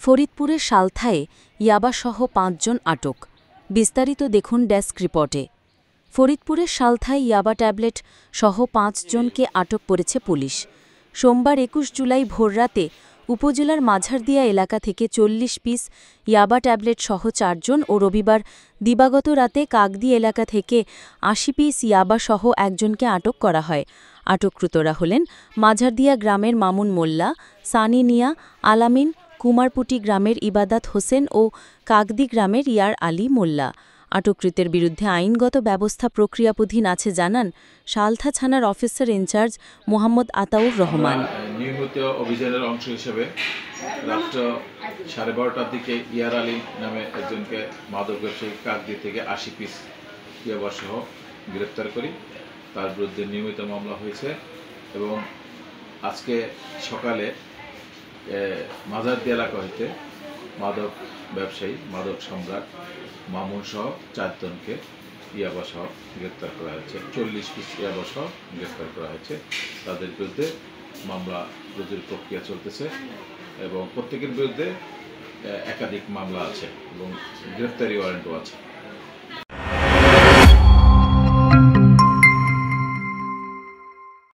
ফরিদপুরের সালথায় ইয়াবাসহ ৫ জন আটক। বিস্তারিত দেখুন ডেস্ক রিপোর্টে। ফরিদপুরের সালথায় ইয়াবা ট্যাবলেট সহ ৫ জনকে আটক করেছে পুলিশ। সোমবার ২১ জুলাই ভোররাতে উপজেলার মাঝারদিয়া এলাকা থেকে ৪০ পিস ইয়াবা ট্যাবলেট সহ ৪ জন ও রবিবার দিবাগত রাতে কাকদি এলাকা থেকে ৮০ পিস ইয়াবা সহ একজনকে আটক করা হয়। আটককৃতরা হলেন মাঝারদিয়া গ্রামের মামুন মোল্লা, সানি নিয়া, আলামিন, কুমারপুটি গ্রামের ইবাদাত হোসেন ও কাকদি গ্রামের ইয়ার আলী মোল্লা। আটককৃতের বিরুদ্ধে আইনগত ব্যবস্থা প্রক্রিয়াধীন আছে জানান সালথা থানার অফিসার ইনচার্জ মোহাম্মদ আতাউর রহমান। নিয়মিত অভিযানের অংশ হিসেবে রাত্র 12:30টার দিকে ইয়ার আলী নামে একজনকে মাদক ব্যবসায়ী কাকদি থেকে ৮০ পিস ইয়াবা সহ গ্রেপ্তার করি। তার বিরুদ্ধে নিয়মিত মামলা হয়েছে এবং আজকে সকালে মাঝারদিয়া এলাকা হইতে মাদক ব্যবসায়ী মাদক সম্রাট মামুন সহ ৪ জনকে ইয়াবা সহ গ্রেপ্তার করা হয়েছে। ৪০ পিস ইয়াবা সহ গ্রেপ্তার করা হয়েছে। তাদের বিরুদ্ধে মামলা রুজুর প্রক্রিয়া চলতেছে এবং প্রত্যেকের বিরুদ্ধে একাধিক মামলা আছে এবং গ্রেপ্তারি ওয়ারেন্টও আছে।